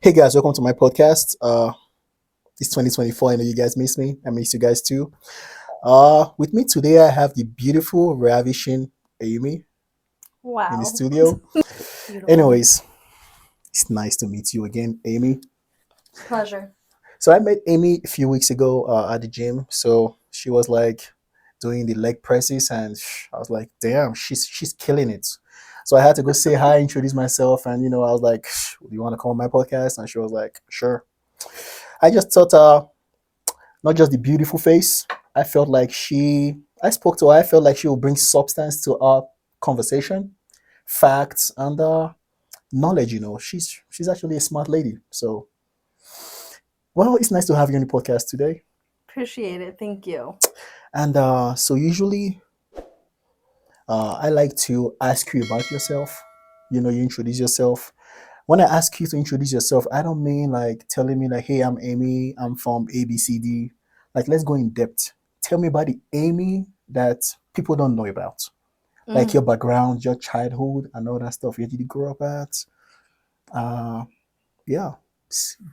Hey guys, welcome to my podcast. It's 2024. I know you guys miss me. I miss you guys too. With me today, I have the beautiful, ravishing Amy in the Wow. studio. Beautiful. Anyways, it's nice to meet you again, Amy. Pleasure. So I met Amy a few weeks ago at the gym. So she was like doing the leg presses, and I was like, damn, she's killing it. So I had to go say hi, introduce myself, and I was like, do you want to come on my podcast? And she was like, sure. I just thought not just the beautiful face. I spoke to her, I felt like she will bring substance to our conversation, facts, and knowledge. She's actually a smart lady. So, well, it's nice to have you on the podcast today. Appreciate it. Thank you. And so, usually, I like to ask you about yourself. You introduce yourself. When I ask you to introduce yourself, I don't mean like telling me like, "Hey, I'm Amy. I'm from ABCD." Like, let's go in depth. Tell me about the Amy that people don't know about, like Mm. your background, your childhood, and all that stuff. Where did you grow up at? Uh, yeah,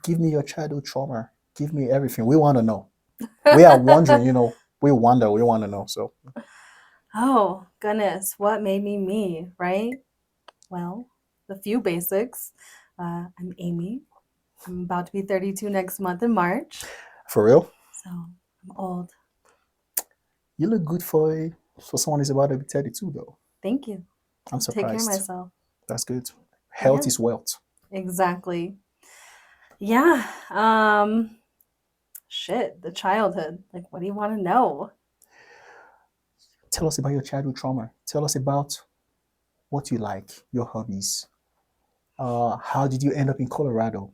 give me your childhood trauma. Give me everything. We want to know. We are wondering. We wonder. We want to know. So Oh, goodness. What made me me, right? Well, the few basics. I'm Amy. I'm about to be 32 next month in March. for real, So I'm old. you look good for someone who's about to be 32, though. Thank you. I'm Take care of surprised. myself. That's good. Health Yeah, is wealth. exactly. Yeah. Shit, the childhood. Like, what do you want to know? Tell us about your childhood trauma. Tell us about what you like, your hobbies. How did you end up in Colorado?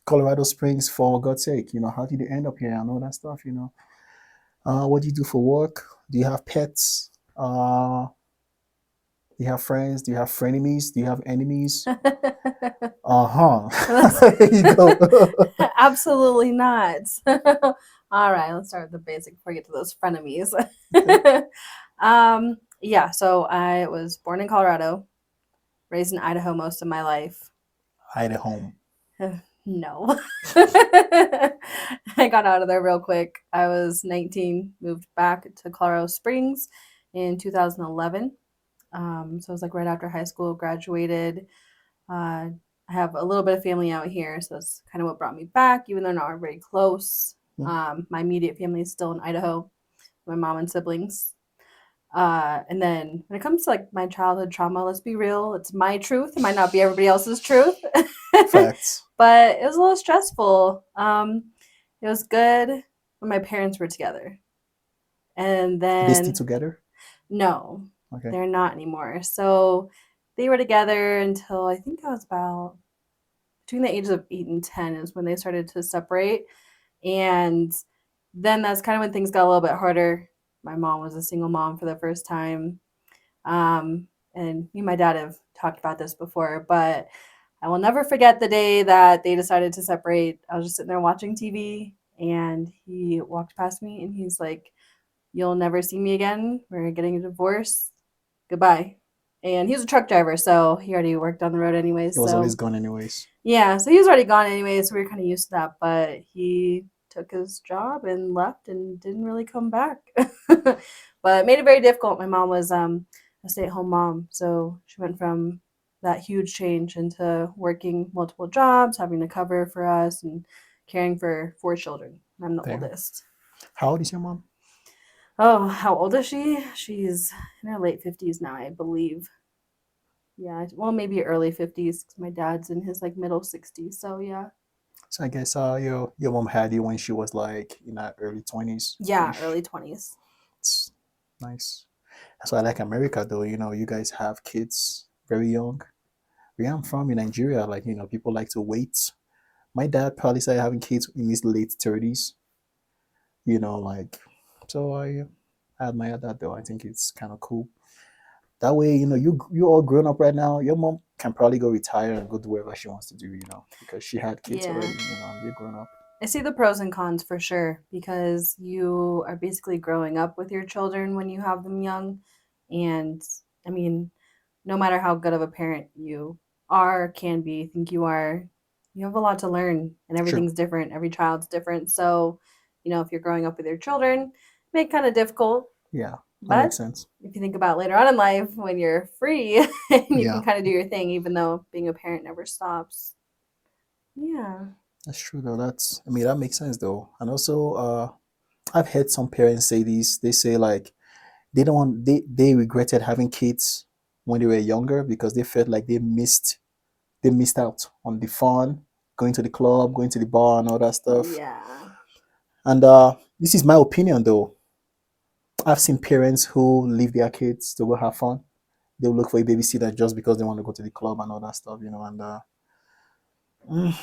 Colorado Springs, for God's sake. How did you end up here and all that stuff. What do you do for work? Do you have pets? Do you have friends? Do you have frenemies? Do you have enemies? Uh-huh. There you go. Absolutely not. All right, let's start with the basic before we get to those frenemies. Okay. Yeah, so I was born in Colorado, raised in Idaho most of my life. Hide at home. No. I got out of there real quick. I was 19, moved back to Colorado Springs in 2011. So it was like right after high school, graduated. I have a little bit of family out here, so that's kind of what brought me back, even though they're not very close. Hmm. My immediate family is still in Idaho, my mom and siblings. And then when it comes to like my childhood trauma, let's be real, it's my truth. It might not be everybody else's truth, Facts. but it was a little stressful. It was good when my parents were together, and Are they still then together? no, Okay. they're not anymore. So they were together until I think I was about between the ages of 8 and 10 is when they started to separate. And then that's kind of when things got a little bit harder. My mom was a single mom for the first time. And me and my dad have talked about this before, but I will never forget the day that they decided to separate. I was just sitting there watching TV and he walked past me and he's like, "You'll never see me again. We're getting a divorce. Goodbye." And he was a truck driver, so he already worked on the road He anyways. was always So gone anyways. yeah, so he was already gone anyway, so we were kind of used to that. But he took his job and left and didn't really come back. But it made it very difficult. My mom was a stay-at-home mom, so she went from that huge change into working multiple jobs, having to cover for us, and caring for 4 children. I'm the Damn. oldest. How old is your mom? Oh, how old is she? She's in her late 50s now, I believe. Yeah, well, maybe early 50s. 'Cause my dad's in his like middle 60s. So yeah. So I guess your mom had you when she was like in her early 20s Yeah, ish. early 20s. It's nice. That's why I like America though. You guys have kids very young. Where I'm from in Nigeria, like people like to wait. My dad probably started having kids in his late 30s. Like so I admire that though. I think it's kind of cool. That way, you all grown up right now. Your mom can probably go retire and go do whatever she wants to do. Because she had kids already. Yeah. And you're grown up. I see the pros and cons for sure because you are basically growing up with your children when you have them young. And I mean, no matter how good of a parent you are, can be, think you are, you have a lot to learn, and True. everything's different. Every child's different. So, if you're growing up with your children, it may kind of difficult. Yeah, that makes But sense. if you think about later on in life when you're free and you can Yeah, kind of do your thing, even though being a parent never stops. Yeah. that's true though. I mean, that makes sense though. And also, I've heard some parents say this. They say like they regretted having kids when they were younger because they felt like they missed out on the fun, going to the club, going to the bar, and all that stuff. Yeah. And this is my opinion though. I've seen parents who leave their kids to go have fun. They'll look for a babysitter just because they want to go to the club and all that stuff, you know. And mm,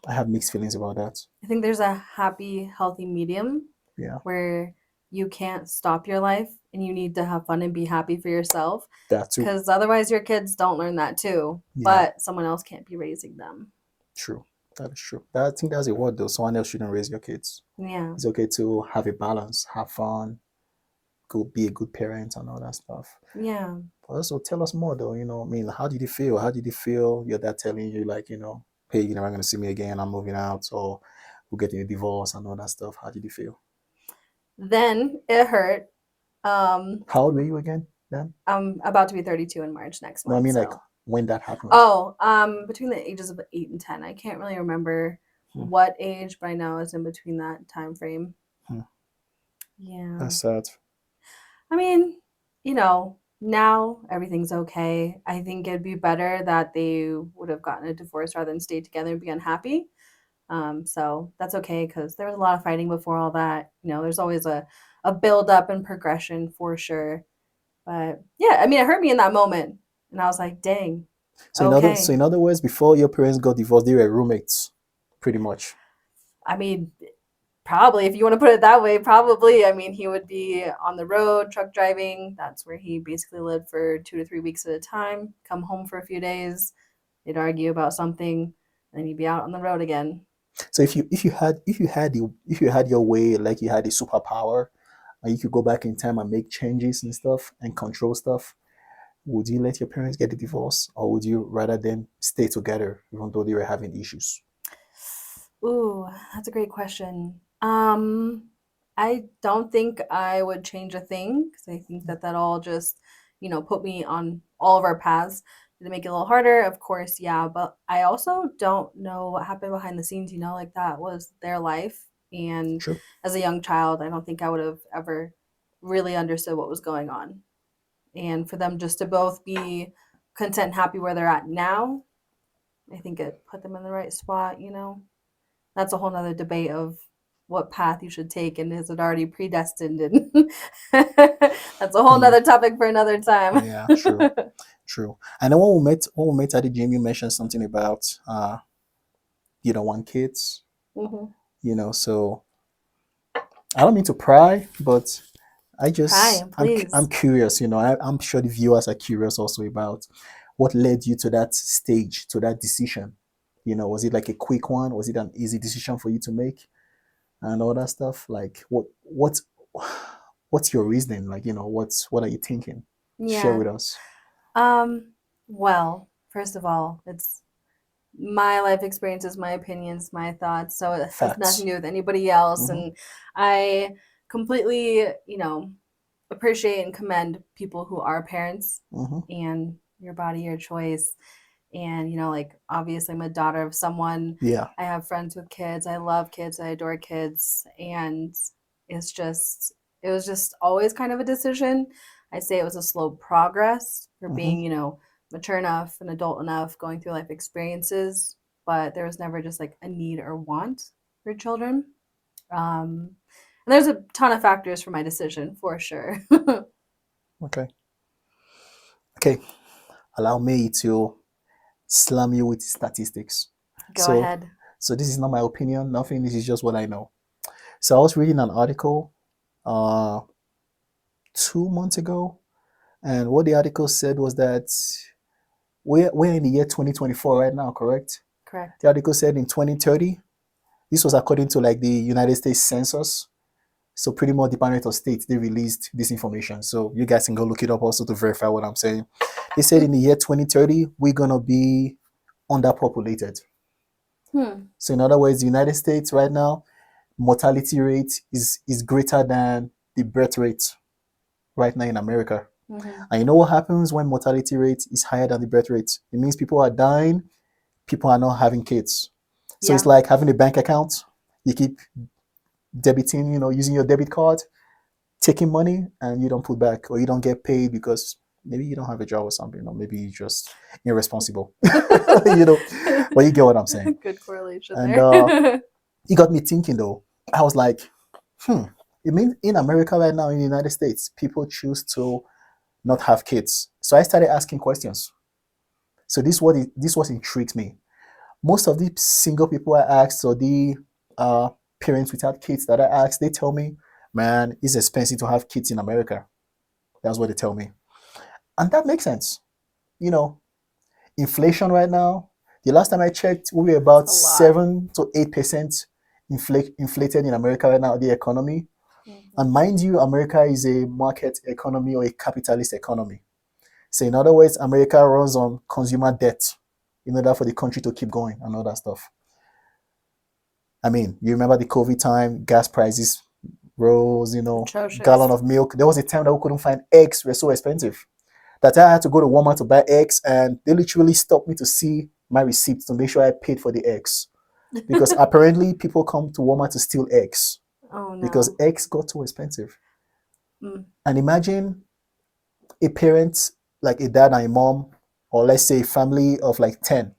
I have mixed feelings about that. I think there's a happy, healthy medium Yeah, where you can't stop your life and you need to have fun and be happy for yourself that too. because otherwise your kids don't learn that too, Yeah, but someone else can't be raising them. true. That is true. I think that's a word though. Someone else shouldn't raise your kids. Yeah. It's okay to have a balance, have fun, go be a good parent and all that stuff. Yeah. But also tell us more though, I mean, how did you feel? How did you feel your dad telling you like, hey, you're never gonna see me again, I'm moving out, or we're getting a divorce and all that stuff. How did you feel? Then it hurt. Um, How old were you again then? I'm about to be 32 in March next No, I month, mean like so. when that happened. Oh, between the ages of 8 and 10. I can't really remember Hmm, what age, but I know it's in between that time frame. hmm. Yeah. That's sad. I mean, now everything's okay. I think it'd be better that they would have gotten a divorce rather than stay together and be unhappy. So that's okay because there was a lot of fighting before all that. There's always a build up and progression for sure. But yeah, I mean, it hurt me in that moment, and I was like, dang, So okay. in other words, before your parents got divorced, they were roommates, pretty much. I mean, probably, if you want to put it that way, probably. I mean, he would be on the road, truck driving. That's where he basically lived for 2 to 3 weeks at a time. Come home for a few days. They'd argue about something, and then he'd be out on the road again. So if you had your way, like you had a superpower, and you could go back in time and make changes and stuff and control stuff, would you let your parents get a divorce, or would you rather them stay together even though they were having issues? Ooh, that's a great question. I don't think I would change a thing because I think that all just, put me on all of our paths. Did it make it a little harder? Of course, yeah. But I also don't know what happened behind the scenes, like that was their life. And True. as a young child, I don't think I would have ever really understood what was going on. And for them just to both be content and happy where they're at now, I think it put them in the right spot. That's a whole nother debate of what path you should take and is it already predestined, and that's a whole Hmm. nother topic for another time. Yeah, true, true. And then when we met at the gym, you mentioned something about you don't want kids, Hmm. so I don't mean to pry, but Pry, I'm please. curious. I'm sure the viewers are curious also about what led you to that stage, to that decision. Was it like a quick one? Was it an easy decision for you to make, and all that stuff? Like, what's your reasoning? Like, what are you thinking? Share Yeah. with us. Well, first of all, it's my life experiences, my opinions, my thoughts. So it has nothing Facts. to do with anybody else. Mm-hmm. And I completely, appreciate and commend people who are parents Mm-hmm. and your body, your choice. And, like obviously I'm a daughter of someone. Yeah. I have friends with kids. I love kids. I adore kids. And it was just always kind of a decision. I'd say it was a slow progress for Mm-hmm. being, mature enough and adult enough going through life experiences, but there was never just like a need or want for children. And there's a ton of factors for my decision for sure. Okay. Okay. Allow me to slam you with statistics. Go So, ahead. so this is not my opinion. Nothing. This is just what I know. So I was reading an article, 2 months ago, and what the article said was that we're in the year 2024 right now, correct? Correct. The article said in 2030. This was according to like the United States Census. So pretty much Department of State, they released this information. So you guys can go look it up also to verify what I'm saying. They said in the year 2030, we're gonna be underpopulated. Hmm. So in other words, the United States right now, mortality rate is greater than the birth rate right now in America. Mm-hmm. And you know what happens when mortality rate is higher than the birth rate? It means people are dying, people are not having kids. So it's Yeah. like having a bank account. You keep debiting, using your debit card, taking money, and you don't put back, or you don't get paid because maybe you don't have a job or something, or maybe you're just irresponsible. you know, but you get what I'm saying. Good correlation And there. it got me thinking though. I was like, hmm, it means in America right now, in the United States, people choose to not have kids. So I started asking questions. So this what intrigued me. Most of the single people I asked, or the uh, parents without kids that I asked, they tell me, man, it's expensive to have kids in America. That's what they tell me. And that makes sense. You know, inflation right now, the last time I checked, we were It's about a lot. 7 to 8% inflated in America right now, the economy. Mm-hmm. And mind you, America is a market economy or a capitalist economy. So, in other words, America runs on consumer debt in order for the country to keep going and all that stuff. I mean, you remember the COVID time, gas prices rose, gallon Atrocious. of milk. There was a time that we couldn't find eggs, were so expensive that I had to go to Walmart to buy eggs, and they literally stopped me to see my receipts to make sure I paid for the eggs. Because apparently people come to Walmart to steal eggs Oh because no. eggs got too expensive. Mm. And imagine a parent, like a dad and a mom, or let's say a family of like 10,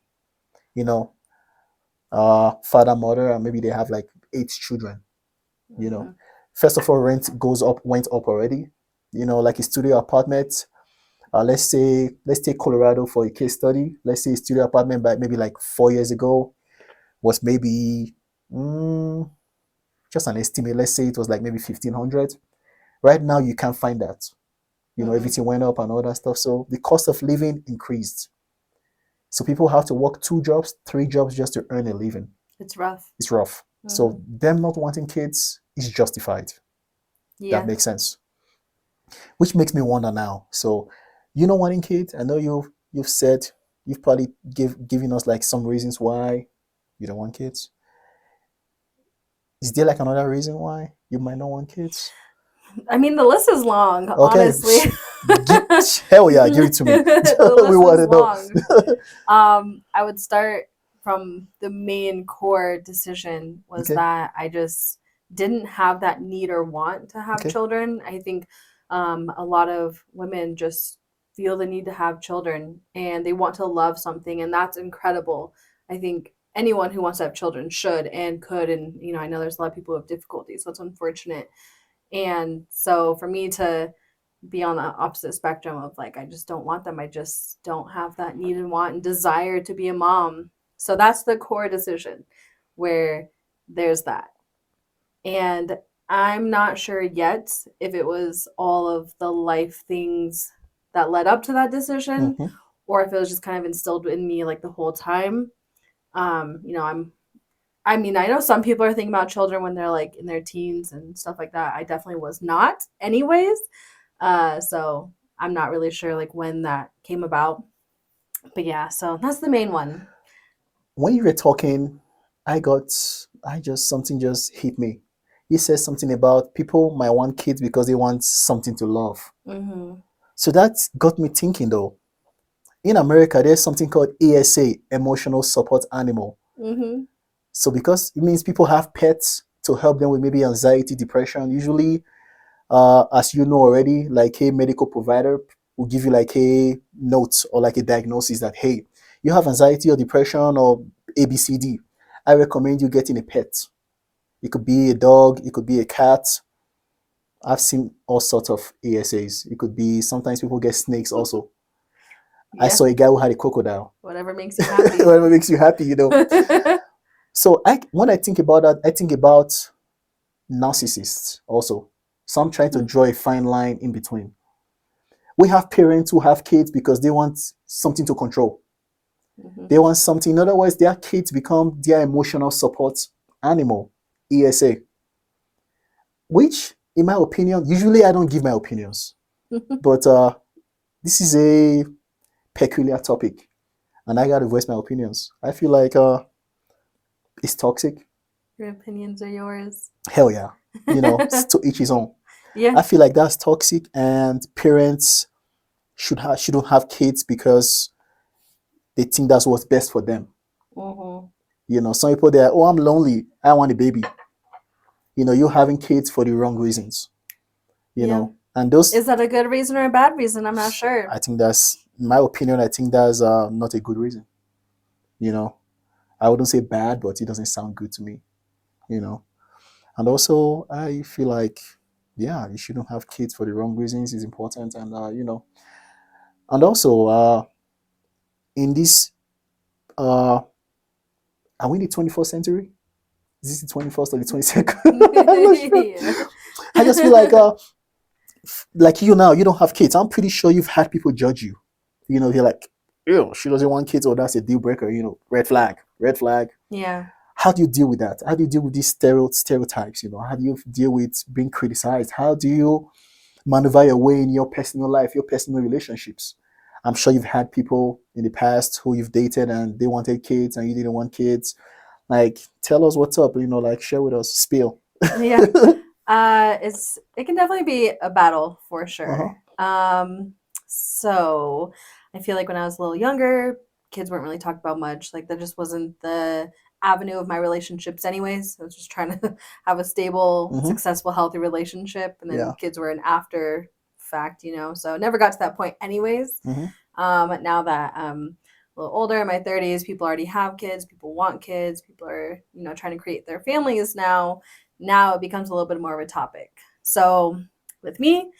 you know, father, mother, and maybe they have like 8 children, you know. Mm-hmm. First of all, rent went up already, like a studio apartment. Let's take Colorado for a case study. Let's say a studio apartment by maybe like 4 years ago was maybe mm, just an estimate. Let's say it was like maybe 1,500. Right now, you can't find that. Mm-mm. Everything went up and all that stuff. So the cost of living increased. So people have to work 2 jobs, 3 jobs just to earn a living. It's rough. It's rough. Mm-hmm. So them not wanting kids is justified. That Yeah. makes sense. Which makes me wonder now. So, wanting kids. I know you've said you've probably given us like some reasons why you don't want kids. Is there like another reason why you might not want kids? I mean, the list is long, Okay, honestly. Gi- hell yeah, give it to me. The we list want is to long. know. I would start from the main core decision was okay, that I just didn't have that need or want to have okay. children. I think a lot of women just feel the need to have children and they want to love something, and that's incredible. I think anyone who wants to have children should and could, and I know there's a lot of people who have difficulties, so it's unfortunate. And so for me to be on the opposite spectrum of like, I just don't want them. I just don't have that need and want and desire to be a mom. So that's the core decision where there's that. And I'm not sure yet if it was all of the life things that led up to that decision Mm-hmm. or if it was just kind of instilled in me like the whole time. I mean, I know some people are thinking about children when they're like in their teens and stuff like that. I definitely was not, anyways. So I'm not really sure like when that came about. But yeah, so that's the main one. When you were talking, something just hit me. You said something about people might want kids because they want something to love. Mm-hmm. So that got me thinking though. In America, there's something called ESA, emotional support animal. Mm-hmm. So because it means people have pets to help them with maybe anxiety, depression. Usually, as you know already, like a medical provider will give you like a note or like a diagnosis that hey, you have anxiety or depression or ABCD. I recommend you getting a pet. It could be a dog, it could be a cat. I've seen all sorts of ESAs. It could be sometimes people get snakes also. I Yeah, saw a guy who had a crocodile. whatever makes you happy. Whatever makes you happy. So when I think about that, I think about narcissists also. Some trying to draw a fine line in between. We have parents who have kids because they want something to control. Mm-hmm. They want something. In other words, their kids become their emotional support animal, ESA. Which, in my opinion, usually I don't give my opinions, but this is a peculiar topic, and I gotta voice my opinions. I feel like It's toxic. Your opinions are yours. Hell yeah. To each his own. Yeah. I feel like that's toxic, and parents shouldn't have kids because they think that's what's best for them. Mm-hmm. Some people they're, oh, I'm lonely, I want a baby. You're having kids for the wrong reasons. Yeah. And those, Is that a good reason or a bad reason? I'm not sure. I think that's, in my opinion, I think that's not a good reason. You know, I wouldn't say bad, but it doesn't sound good to me. You know, and also I feel like, yeah, you shouldn't have kids for the wrong reasons. It's important, and and also in this, uh, are we in the 21st century? Is this the 21st or the 22nd? I'm not sure. Yeah. I just feel like you now, you don't have kids. I'm pretty sure you've had people judge you. They're like, ew, she doesn't want kids, or that's a deal breaker. Red flag, red flag. Yeah. How do you deal with that? How do you deal with these stereotypes? How do you deal with being criticized? How do you maneuver your way in your personal life, your personal relationships? I'm sure you've had people in the past who you've dated and they wanted kids and you didn't want kids. Like, tell us what's up. Like, share with us. Spill. Yeah. It can definitely be a battle for Uh-huh. sure. So I feel like when I was a little younger, kids weren't really talked about much. Like that just wasn't the avenue of my relationships anyways. I was just trying to have a stable, Mm-hmm. successful, healthy relationship, and then Yeah. kids were an after fact, So it never got to that point anyways. Mm-hmm. Now that a little older, in my 30s, people already have kids, people want kids, people are, trying to create their families now it becomes a little bit more of a topic. So with me,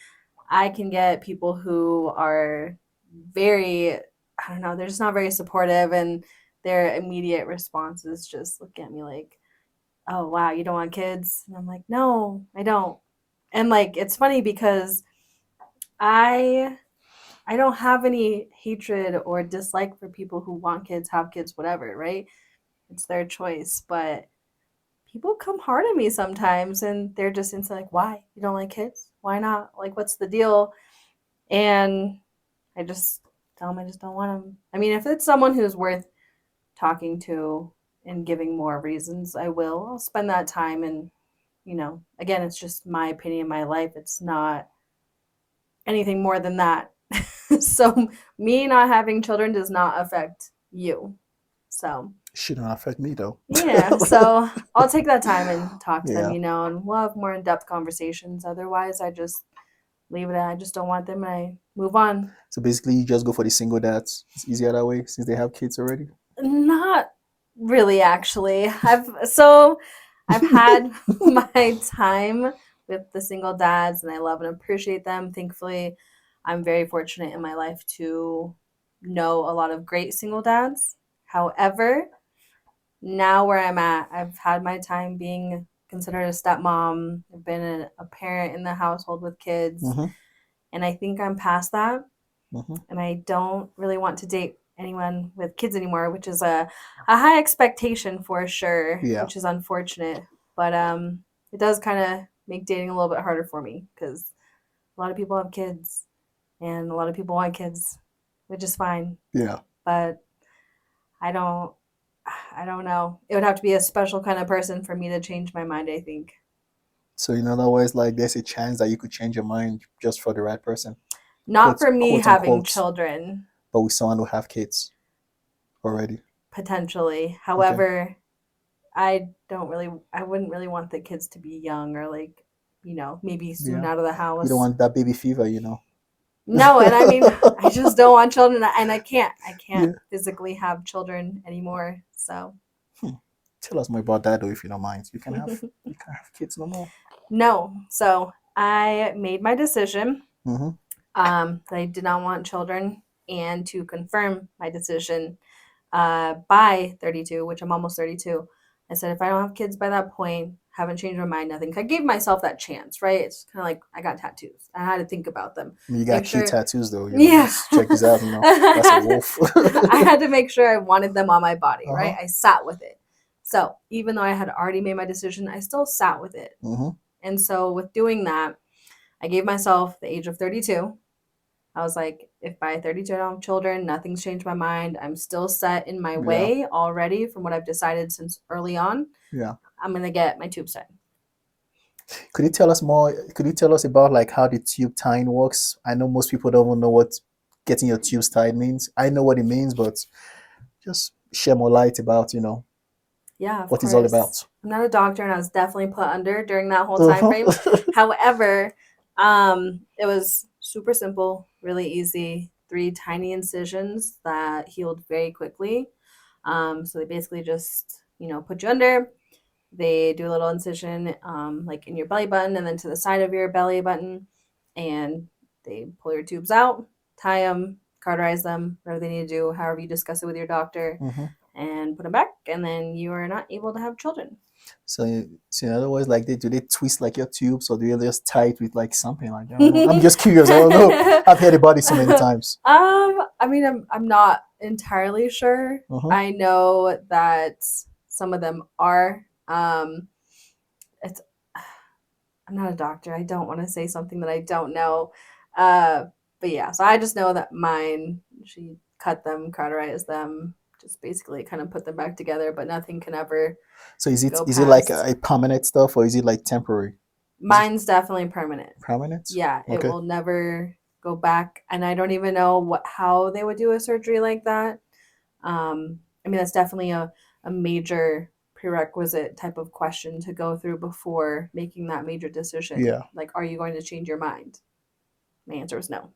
I can get people who are very, I don't know, they're just not very supportive, and their immediate response is just look at me like, oh, wow, you don't want kids? And I'm like, no, I don't. And like, it's funny because I I don't have any hatred or dislike for people who want kids, have kids, whatever, right? It's their choice. But people come hard at me sometimes and they're just into like, why? You don't like kids? Why not? Like, what's the deal? And I just tell them I just don't want them. I mean, if it's someone who's worth talking to and giving more reasons, I will. I'll spend that time. And, again, it's just my opinion, my life. It's not anything more than that. So, me not having children does not affect you. So, Shouldn't affect me though. yeah, so I'll take that time and talk to them, Yeah. and we'll have more in depth conversations. Otherwise, I just leave it at I just don't want them and I move on. So basically, you just go for the single dads. It's easier that way since they have kids already. Not really, actually. I've had my time with the single dads, and I love and appreciate them. Thankfully, I'm very fortunate in my life to know a lot of great single dads. However, now where I'm at, I've had my time being considered a stepmom. I've been a parent in the household with kids, Mm-hmm. and I think I'm past that. Mm-hmm. And I don't really want to date anyone with kids anymore, which is a high expectation for sure, Yeah. which is unfortunate. But it does kind of make dating a little bit harder for me because a lot of people have kids and a lot of people want kids, which is fine. Yeah. But I don't I don't know. It would have to be a special kind of person for me to change my mind, I think. So in other words, like there's a chance that you could change your mind just for the right person, Not for me quote having unquote, children, but with someone who have kids already. potentially. Okay. However, I wouldn't really want the kids to be young or like, maybe soon Yeah. out of the You don't house. want that baby fever. No, and I mean, I just don't want children, and I can't Yeah. physically have children anymore. So, Hmm. Tell us more about that though, if you don't mind. You can have kids no more. no. So, I made my decision Mm-hmm. that I did not want children, and to confirm my decision by 32, which I'm almost 32. I said, if I don't have kids by that point, haven't changed my mind, nothing. I gave myself that chance, right? It's kind of like I got tattoos. I had to think about them. I mean, you got Make cute sure, tattoos though. yeah. Just check this out. That's a I wolf. had to make sure I wanted them on my body, right? Uh-huh. I sat with it. So even though I had already made my decision, I still sat with it. Mm-hmm. And so with doing that, I gave myself the age of 32, I was like, if by 32 I don't have children, nothing's changed my mind. I'm still set in my Yeah. way already from what I've decided since early on. Yeah. I'm gonna get my tubes tied. Could you tell us more? Could you tell us about like how the tube tying works? I know most people don't even know what getting your tubes tied means. I know what it means, but just share more light about, Yeah, of what it's all course. about. I'm not a doctor, and I was definitely put under during that whole time Uh-huh. frame. However, it was super simple, really easy. Three tiny incisions that healed very quickly. So they basically just, put you under. They do a little incision, like in your belly button and then to the side of your belly button, and they pull your tubes out, tie them, cauterize them, whatever they need to do, however you discuss it with your doctor, Hmm. and put them back, and then you are not able to have children. So in other words, like do they twist like your tubes, or do they just tie it with like something like I don't know. I'm just curious. I don't know. I've heard about it so many times. I mean, I'm not entirely sure. Uh-huh. I know that some of them are. It's I'm not a doctor. I don't want to say something that I don't know. Uh, but yeah, so I just know that mine, she cut them, cauterized them, just basically kind of put them back together, but nothing can ever So is it go is it like past. a permanent stuff, or is it like temporary? Is it Mine's definitely permanent. permanent? Yeah, it Okay. will never go back. And I don't even know how they would do a surgery like that. I mean, that's definitely a major prerequisite type of question to go through before making that major decision. Yeah. Like, are you going to change your mind? My answer is no.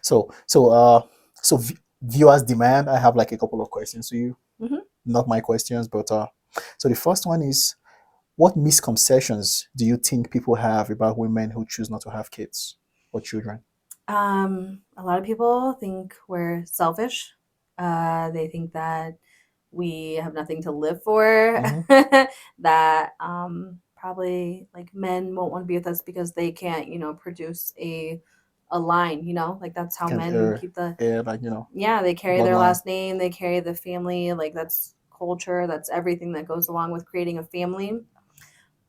So viewers demand. I have like a couple of questions to you. Hmm. Not my questions, but so the first one is, what misconceptions do you think people have about women who choose not to have kids or children? A lot of people think we're selfish. They think that we have nothing to live for, Mm-hmm. that probably like men won't want to be with us because they can't, produce a line, like that's how Can men keep the, air like yeah, they carry their bloodline. last name, they carry the family, like that's culture, that's everything that goes along with creating a family.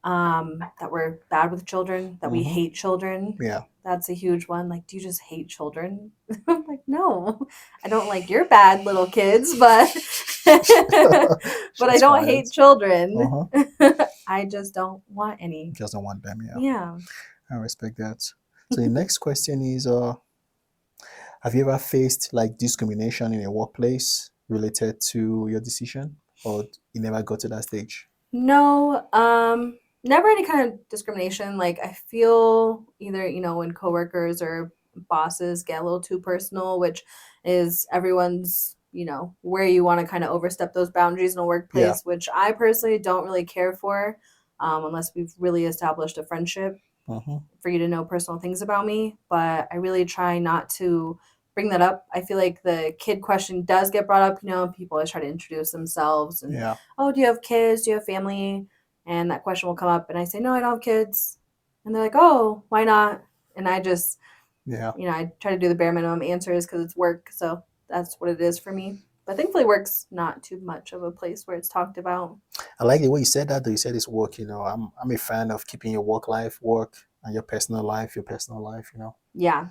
That we're bad with children, that we Mm-hmm. hate children. Yeah. That's a huge one. Like, do you just hate children? I'm like, no, I don't like your bad little kids, but but I Shots don't fired. hate children. Uh-huh. I just don't want any. Just don't want them. Yeah, Yeah. I respect that. So the next question is, have you ever faced like discrimination in a workplace related to your decision, or you never got to that stage? No, never any kind of discrimination. Like I feel either, when coworkers or bosses get a little too personal, which is everyone's, where you want to kind of overstep those boundaries in a Yeah. workplace, which I personally don't really care for, unless we've really established a friendship Mm-hmm. for you to know personal things about me, but I really try not to bring that up. I feel like the kid question does get brought up, people always try to introduce themselves and, Yeah. oh, do you have kids? Do you have family? And that question will come up and I say, no, I don't have kids. And they're like, oh, why not? And I just, Yeah. I try to do the bare minimum answers because it's work. So that's what it is for me. But thankfully, work's not too much of a place where it's talked about. I like the way you said that, though. You said it's work. I'm a fan of keeping your work life work, and your personal life your personal life. Yeah, Yeah,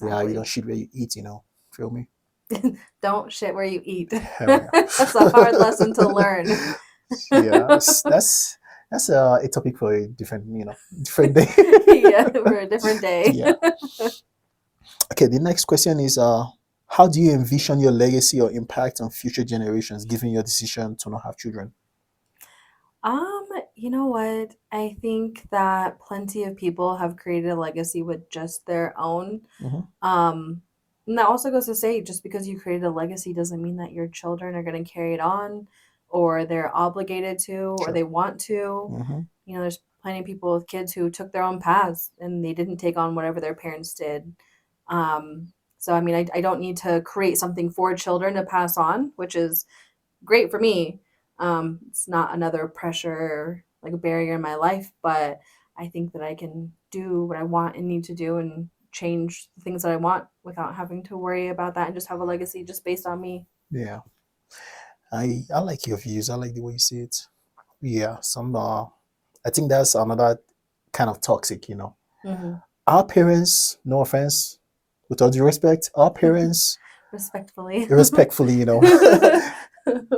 you don't exactly. shit where you eat. Feel me? Don't shit where you eat. Hell That's a hard yeah. lesson to learn. Yeah, that's a topic for a different day. Yeah, for a different day. Yeah. Okay, the next question is, how do you envision your legacy or impact on future generations given your decision to not have children? Um, you know what? I think that plenty of people have created a legacy with just their own. Hmm. Um, and that also goes to say just because you created a legacy doesn't mean that your children are going to carry it on or they're obligated to or Sure. they want to. Hmm. There's plenty of people with kids who took their own paths and they didn't take on whatever their parents did. So, I mean, I don't need to create something for children to pass on, which is great for me. It's not another pressure, like a barrier in my life, but I think that I can do what I want and need to do and change the things that I want without having to worry about that and just have a legacy just based on me. Yeah, I like your views. I like the way you see it. Yeah, I think that's another kind of toxic. Hmm. Our parents, no offense, with all due respect, our parents, Respectfully. respectfully,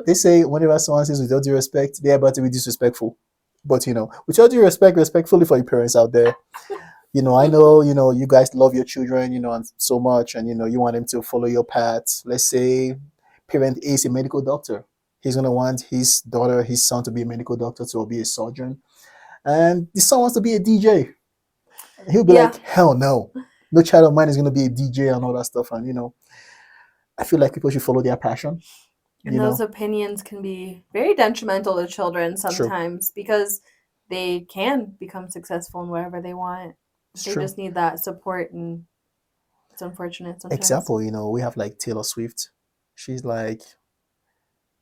they say whenever someone says with all due respect, they're about to be disrespectful. But with all due respect, respectfully for your parents out there, I know, you guys love your children, and so much, and you want them to follow your path. Let's say parent A is a medical doctor. He's gonna want his daughter, his son to be a medical doctor, to be a surgeon. And the son wants to be a DJ. He'll be Yeah. like, hell no. No child of mine is gonna be a DJ and all that stuff. And I feel like people should follow their passion, And you those know. opinions can be very detrimental to children True. sometimes because they can become successful in whatever they want. It's They true. just need that support, and it's unfortunate sometimes. Example, we have like Taylor Swift. She's like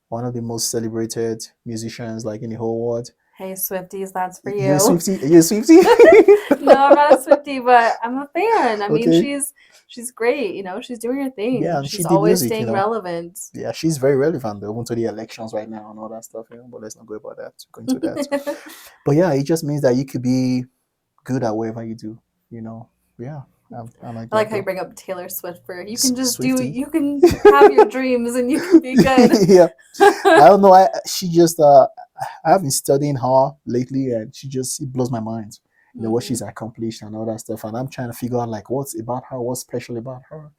one of the most celebrated musicians like in the whole world. Hey, Swifties, that's for You're a you. Swiftie? You're a Swiftie? No, I'm not a Swiftie, but I'm a fan. I mean, Okay. she's great. She's doing her Yeah, thing. and she She's did always music, staying relevant. Yeah, she's very relevant though, even to the elections right now and all that stuff, but let's not go about that, go into that. But yeah, it just means that you could be good at whatever you do, you know. Yeah, I like I like that how you though. bring up Taylor Swift for you can just do Swifty. you can have your dreams and you can be good. Yeah, I don't know. She just I've been studying her lately, and it blows my mind. What she's accomplished and all that stuff, and I'm trying to figure out like what's about her, what's special about her,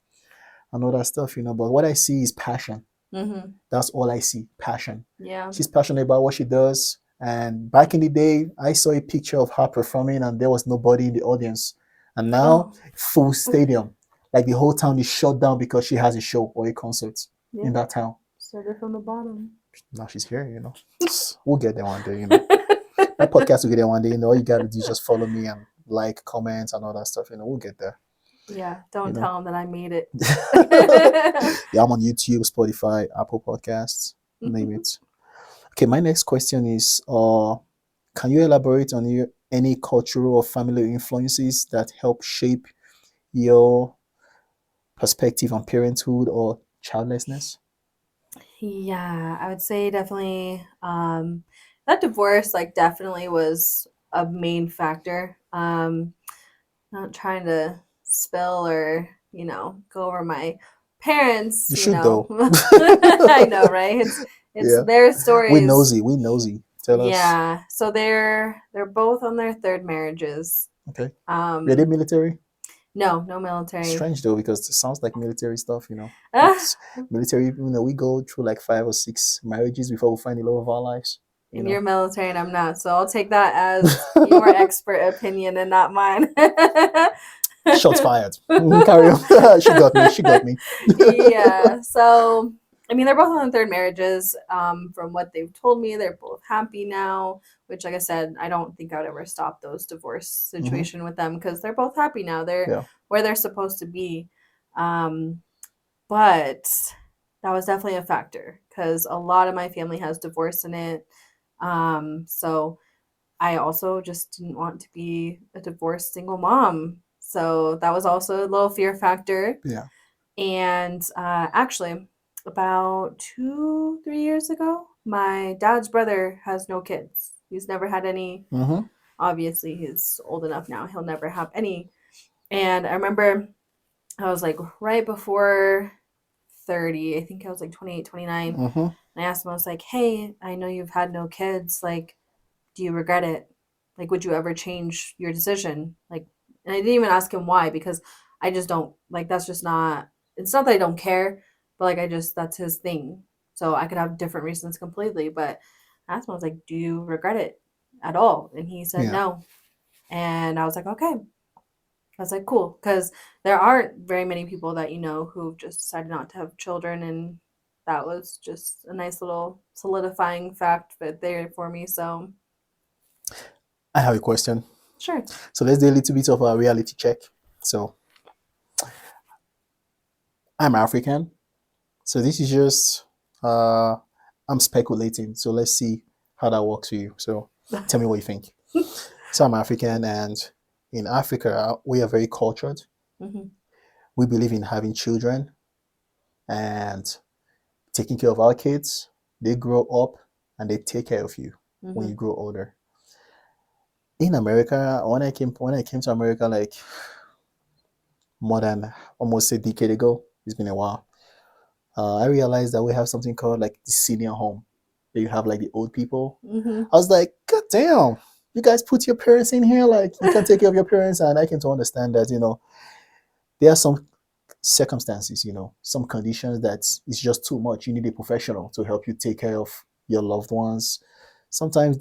and all that stuff. But what I see is passion. Mm-hmm. That's all I see, passion. Yeah. She's passionate about what she does. And back in the day, I saw a picture of her performing, and there was nobody in the audience. And now, Oh, full stadium, like the whole town is shut down because she has a show or a concert yeah. in that town. Started from the bottom. Now she's here. We'll get there one day. My podcast will get there one day. All you gotta do is just follow me and like, comment, and all that stuff. We'll get there. Yeah, don't tell them that I made it. Yeah, I'm on YouTube, Spotify, Apple Podcasts, name it. Okay, my next question is, can you elaborate on any cultural or family influences that help shape your perspective on parenthood or childlessness? Yeah, I would say definitely that divorce like definitely was a main factor. Not trying to spill or, go over my You parents, should though. I know, right? It's Yeah, their we stories. nosy. We nosy. Tell us. Yeah. So they're both on their third marriages. Okay. Were they Um military? no military. Strange though, because it sounds like military stuff. Ah, Military, we go through like 5 or 6 marriages before we find the love of our lives. and you're military and I'm not. So I'll take that as your expert opinion and not mine. Shots fired. Carry on. She got me. She got me. Yeah. So, I mean, they're both on third marriages. From what they've told me, they're both happy now, which, like I said, I don't think I would ever stop those divorce situation with them because they're both happy now. They're Yeah. where they're supposed to be. But that was definitely a factor because a lot of my family has divorce in it. So I also just didn't want to be a divorced single mom. So that was also a little fear factor. Yeah. And actually, about 2, 3 years ago, my dad's brother has no kids. He's never had any. Mm-hmm. Obviously, he's old enough now. He'll never have any. And I remember I was like right before 30. I think I was like 28, 29. Mm-hmm. And I asked him, I was like, hey, I know you've had no kids. Like, do you regret it? Like, would you ever change your decision? Like, and I didn't even ask him why because I just don't like that's just not it's not that I don't care, but like that's his thing. So I could have different reasons completely. But I asked him, I was like, do you regret it at all? And he said Yeah. no. And I was like, okay. I was like, cool. Because there aren't very many people that who've just decided not to have children, and that was just a nice little solidifying fact that there for me. So I have a question. sure. So let's do a little bit of a reality check. So I'm African. So this is just I'm speculating. So let's see how that works for you. So tell me what you think. So I'm African, and in Africa we are very cultured. Mm-hmm. We believe in having children and taking care of our kids. They grow up and they take care of you when you grow older. In America, when I came to America, like more than almost a decade ago. It's been a while. I realized that we have something called like the senior home. Where you have like the old people. Mm-hmm. I was like, God damn, you guys put your parents in here. Like you can take care of your parents, and I came to understand that there are some circumstances, some conditions that it's just too much. You need a professional to help you take care of your loved ones. Sometimes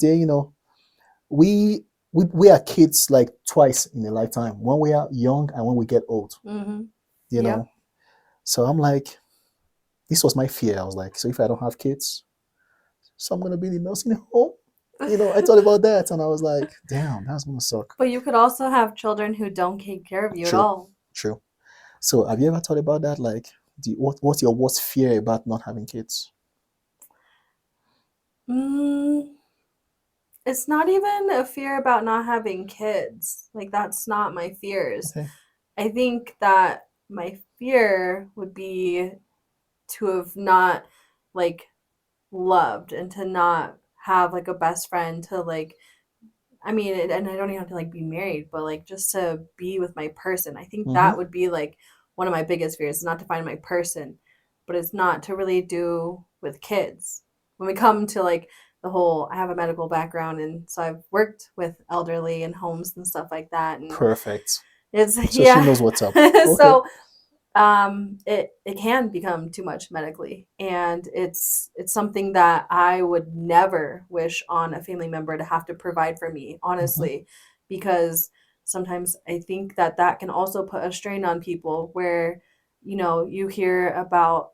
we we are kids like twice in a lifetime. When we are young and when we get old, Mm-hmm. you Yep. know. So I'm like, this was my fear. I was like, so if I don't have kids, so I'm gonna be in the nursing home. I thought about that and I was like, damn, that's gonna suck. But you could also have children who don't take care of you at True, all. true. So have you ever thought about that? Like, what's your worst fear about not having kids? Mm, it's not even a fear about not having kids. Like, that's not my fears. Okay. I think that my fear would be to have not, like, loved and to not have, like, a best friend to, like, I mean, and I don't even have to like be married, but like just to be with my person. I think Mm-hmm. that would be like one of my biggest fears is not to find my person, but it's not to really do with kids. When we come to like the whole, I have a medical background, and so I've worked with elderly in homes and stuff like that, and Perfect. it's So she yeah. knows what's up. Okay. So it can become too much medically, and it's something that I would never wish on a family member to have to provide for me, Mm-hmm. honestly, because sometimes I think that that can also put a strain on people where you hear about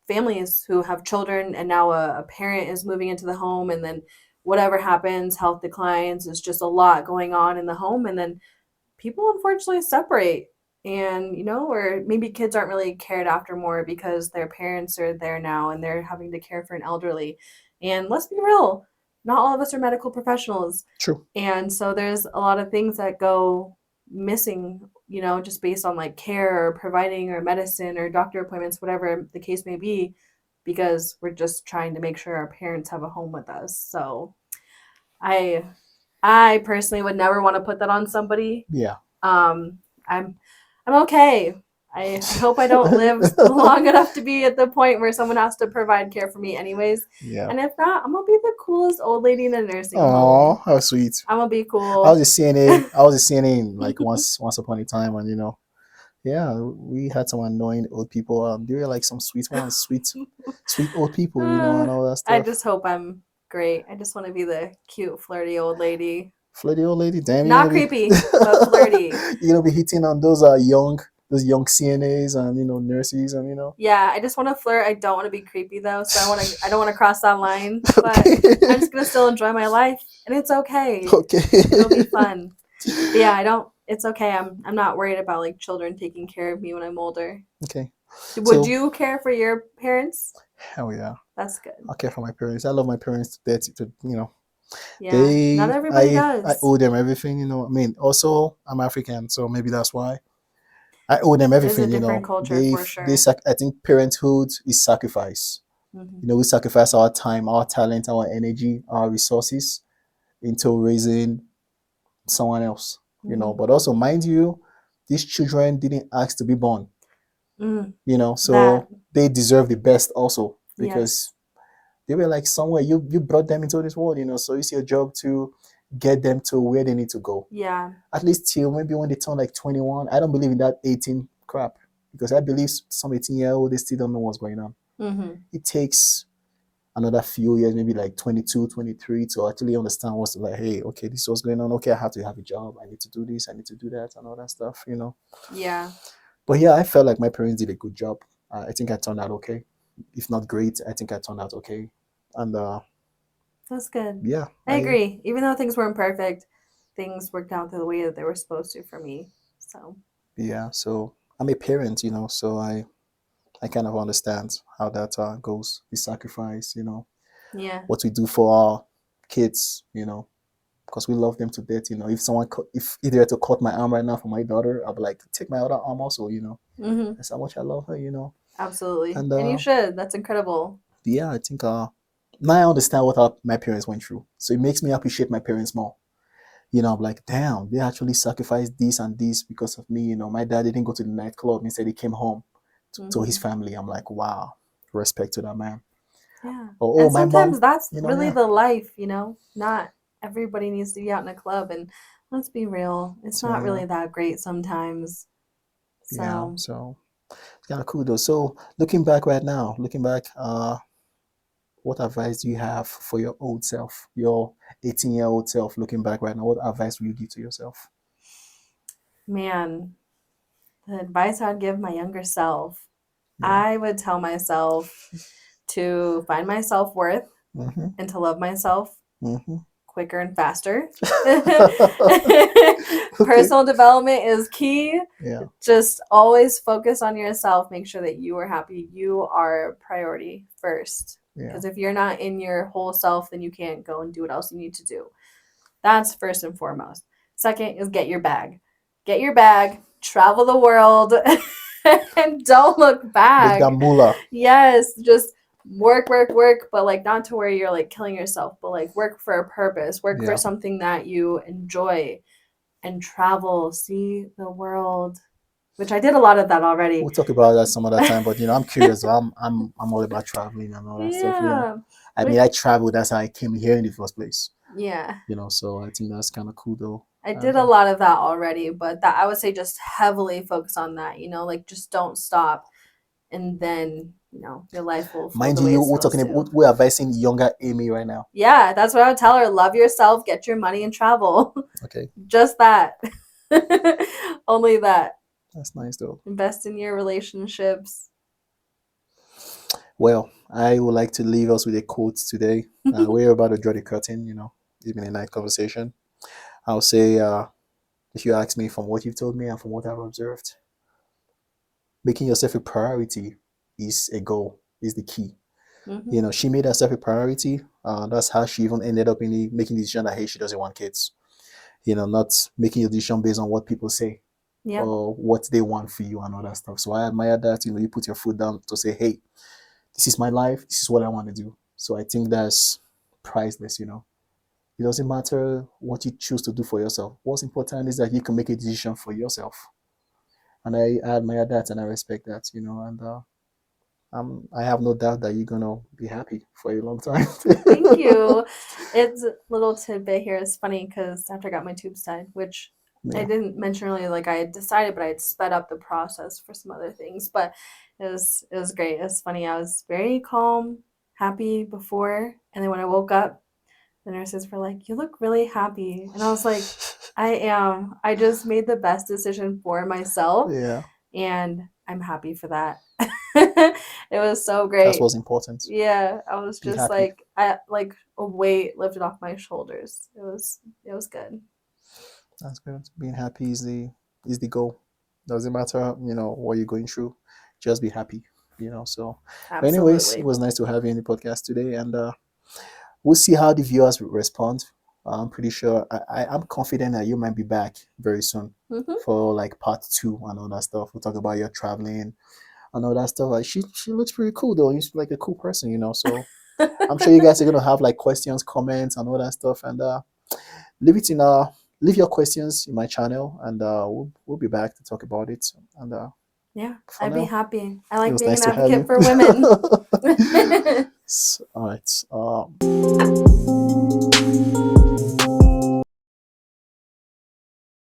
families who have children, and now a parent is moving into the home, and then whatever happens, health declines, there's just a lot going on in the home, and then people unfortunately separate, and or maybe kids aren't really cared after more because their parents are there now and they're having to care for an elderly. And let's be real, not all of us are medical professionals, True. and so there's a lot of things that go missing, just based on like care or providing or medicine or doctor appointments, whatever the case may be, because we're just trying to make sure our parents have a home with us. So i I personally would never want to put that on somebody. Yeah. um, I'm okay. I hope I don't live long enough to be at the point where someone has to provide care for me anyways. Yeah. And if not, I'm gonna be the coolest old lady in a nursing Oh, home. how sweet. I'm gonna be I was cool. a CNA. I was a CNA like once upon a time, and yeah, we had some annoying old people. They were like some sweet ones, sweet old people, Uh, and all that I stuff. just hope I'm great. I just want to be the cute, flirty old lady. Flirty old lady, damn, Not creepy, but flirty. you're gonna be hitting on those young CNAs and nurses and Yeah, I just want to flirt. I don't want to be creepy though, so I don't want to cross that line. But okay, I'm just gonna still enjoy my life, and it's okay. It'll be okay, fun. But yeah, I don't. It's okay. I'm not worried about like children taking care of me when I'm older. okay. Would So you care for your parents? hell yeah, That's good. I care for my parents. I love my parents to death. Yeah, not everybody I does. owe them everything. I mean, also I'm African, so maybe that's why. I owe them It is a everything. different culture for sure. I think parenthood is sacrifice. Hmm. We sacrifice our time, our talent, our energy, our resources into raising someone else. Hmm. But also, mind you, these children didn't ask to be born. Mm, that So they deserve the best also because yes, they were like somewhere you brought them into this world. So it's your job to get them to where they need to go. yeah, At least till maybe when they turn like 21. I don't believe in that 18 crap because I believe some 18-year-old they still don't know what's going on. hmm, It takes another few years, maybe like 22, 23, to actually understand what's like, hey, okay, this is what's going on. Okay, I have to have a job. I need to do this. I need to do that and all that stuff. yeah. But yeah, I felt like my parents did a good job. I think I turned out okay. If not great, I think I turned out okay. And That's good. yeah, I agree. Even though things weren't perfect, things worked out the way that they were supposed to for me. So yeah, so I'm a parent, so I kind of understand how that goes. The sacrifice, yeah. what we do for our kids, because we love them to death. If they were to cut my arm right now for my daughter, I'll be like, take my other arm also. Hmm. That's how much I love her. Absolutely. And And you should. That's incredible. yeah, I think now I understand what my parents went through, so it makes me appreciate my parents more. I'm like, damn, they actually sacrificed this and this because of me. My dad didn't go to the nightclub. Instead, he came home to his Hmm. family. I'm like, wow, respect to that man. Yeah. Oh, And my mom, sometimes that's really yeah. the life, Not everybody needs to be out in a club. And let's be real, it's So, not yeah, really that great sometimes. yeah. So, So it's kind of cool though. So looking back right now, what advice do you have for your old self, your 18-year-old self looking back right now? What advice will you give to yourself? man, the advice I'd give my younger self, Yeah. I would tell myself to find my self worth Mm-hmm. and to love myself Mm-hmm. quicker and faster. Okay. Personal development is key. Yeah. Just always focus on yourself. Make sure that you are happy. You are priority first. Yeah. Because if you're not in your whole self, then you can't go and do what else you need to do. That's first and foremost. Second is get your bag. Get your bag, travel the world, and don't look Make that back. moolah. Yes, just work, work, work, but like not to where you're like killing yourself, but like work for a purpose, work for Yeah. something that you enjoy and travel, see the world, which I did a lot of that already. We'll talk about that some other time, but I'm curious. I'm all about traveling and all that stuff. Yeah. I mean, I traveled. That's how I came here in the first place. Yeah. So I think that's kind of cool though. I did And a lot of that already, but that I would say just heavily focus on that, like just don't stop and then, your life will flow mind the you, way it's we're talking supposed about to. we're advising younger Amy right now. Yeah, that's what I would tell her. Love yourself, get your money and travel. Okay, Just that. Only that. that's nice though. Invest in your relationships. Well, I would like to leave us with a quote today. We're about to draw the curtain. It's been a nice conversation. I'll say, if you ask me from what you've told me and from what I've observed, making yourself a priority is a goal, is the key. Hmm. She made herself a priority. That's how she even ended up making the decision that, hey, she doesn't want kids. Not making a decision based on what people say Yep. or what they want for you and all that stuff. So I admire that. You put your foot down to say, hey, this is my life. This is what I want to do. So I think that's priceless. It doesn't matter what you choose to do for yourself. What's important is that you can make a decision for yourself. And I admire that and I respect that. And I have no doubt that you're gonna be happy for a long time. Thank you. It's a little tidbit here. It's funny because after I got my tubes tied, which I Yeah. didn't mention earlier, like I had decided, but I had sped up the process for some other things. But it was great. It was funny. I was very calm, happy before, and then when I woke up, the nurses were like, "You look really happy," and I was like, "I am. I just made the best decision for myself, Yeah. and I'm happy for that." It was so That's great. what's important. Yeah, I was Be just happy. like like a weight lifted off my shoulders. It was good. That's good. Being happy is the goal. Doesn't matter, what you're going through. Just be happy. So, but anyways, it Absolutely. was nice to have you in the podcast today, and we'll see how the viewers respond. I'm pretty sure. I'm confident that you might be back very soon Hmm. for like part two and all that stuff. We'll talk about your traveling and all that stuff. Like she looks pretty cool though. She's like a cool person. So I'm sure you guys are gonna have like questions, comments, and all that stuff. And leave it in leave your questions in my channel, and we'll be back to talk about it. And Yeah, for I'd be now, happy. I it like was being nice an to have advocate you. for women. All right.